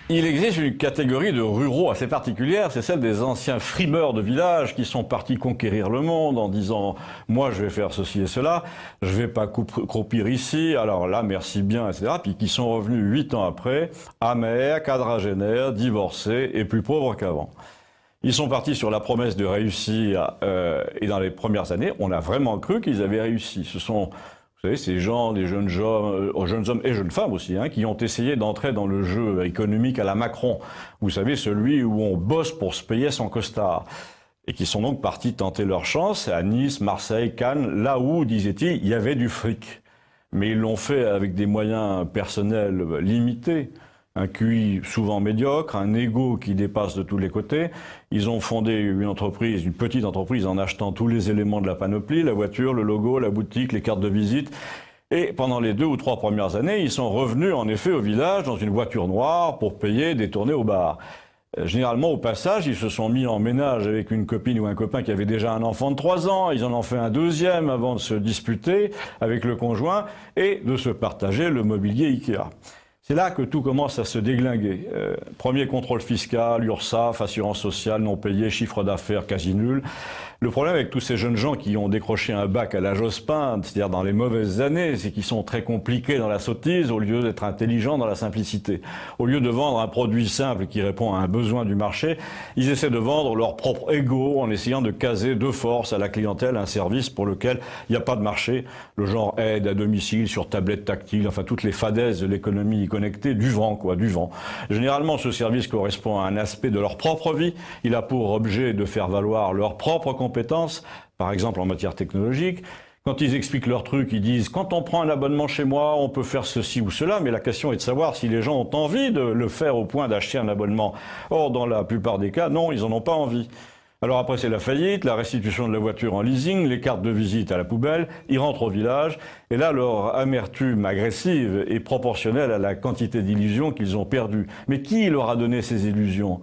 Il existe une catégorie de ruraux assez particulière, c'est celle des anciens frimeurs de village qui sont partis conquérir le monde en disant « moi je vais faire ceci et cela, je vais pas croupir ici, alors là merci bien, etc. » Puis qui sont revenus 8 ans après, amers, quadragénaires, divorcés et plus pauvres qu'avant. Ils sont partis sur la promesse de réussir et dans les premières années, on a vraiment cru qu'ils avaient réussi. Ce sont... Vous savez, ces gens, des jeunes hommes et jeunes femmes aussi, qui ont essayé d'entrer dans le jeu économique à la Macron. Vous savez, celui où on bosse pour se payer son costard. Et qui sont donc partis tenter leur chance à Nice, Marseille, Cannes, là où, disait-il, il y avait du fric. Mais ils l'ont fait avec des moyens personnels limités. Un QI souvent médiocre, un ego qui dépasse de tous les côtés. Ils ont fondé une petite entreprise en achetant tous les éléments de la panoplie, la voiture, le logo, la boutique, les cartes de visite. Et pendant les 2 ou 3 premières années, ils sont revenus en effet au village dans une voiture noire pour payer des tournées au bar. Généralement, au passage, ils se sont mis en ménage avec une copine ou un copain qui avait déjà un enfant de 3 ans. Ils en ont fait un deuxième avant de se disputer avec le conjoint et de se partager le mobilier Ikea. C'est là que tout commence à se déglinguer. Premier contrôle fiscal, URSSAF, assurance sociale non payée, chiffre d'affaires quasi nul. Le problème avec tous ces jeunes gens qui ont décroché un bac à la Jospin, c'est-à-dire dans les mauvaises années, c'est qu'ils sont très compliqués dans la sottise au lieu d'être intelligents dans la simplicité. Au lieu de vendre un produit simple qui répond à un besoin du marché, ils essaient de vendre leur propre ego en essayant de caser de force à la clientèle un service pour lequel il n'y a pas de marché, le genre aide à domicile sur tablette tactile, enfin toutes les fadaises de l'économie connectée, du vent quoi, du vent. Généralement, ce service correspond à un aspect de leur propre vie. Il a pour objet de faire valoir leur propre compétences, par exemple en matière technologique. Quand ils expliquent leur truc, ils disent « quand on prend un abonnement chez moi, on peut faire ceci ou cela », mais la question est de savoir si les gens ont envie de le faire au point d'acheter un abonnement. Or, dans la plupart des cas, non, ils n'en ont pas envie. Alors après, c'est la faillite, la restitution de la voiture en leasing, les cartes de visite à la poubelle, ils rentrent au village, et là, leur amertume agressive est proportionnelle à la quantité d'illusions qu'ils ont perdues. Mais qui leur a donné ces illusions?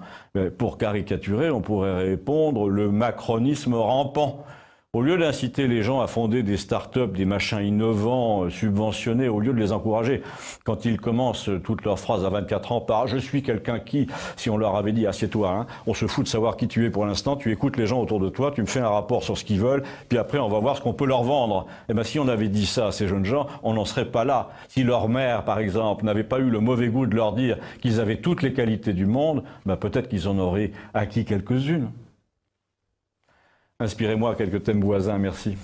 Pour caricaturer, on pourrait répondre le macronisme rampant. Au lieu d'inciter les gens à fonder des start-up, des machins innovants, subventionnés, au lieu de les encourager, quand ils commencent toutes leurs phrases à 24 ans par « je suis quelqu'un qui », si on leur avait dit « assieds-toi, on se fout de savoir qui tu es pour l'instant, tu écoutes les gens autour de toi, tu me fais un rapport sur ce qu'ils veulent, puis après on va voir ce qu'on peut leur vendre ». Eh bien si on avait dit ça à ces jeunes gens, on n'en serait pas là. Si leur mère, par exemple, n'avait pas eu le mauvais goût de leur dire qu'ils avaient toutes les qualités du monde, peut-être qu'ils en auraient acquis quelques-unes. Inspirez-moi quelques thèmes voisins, merci.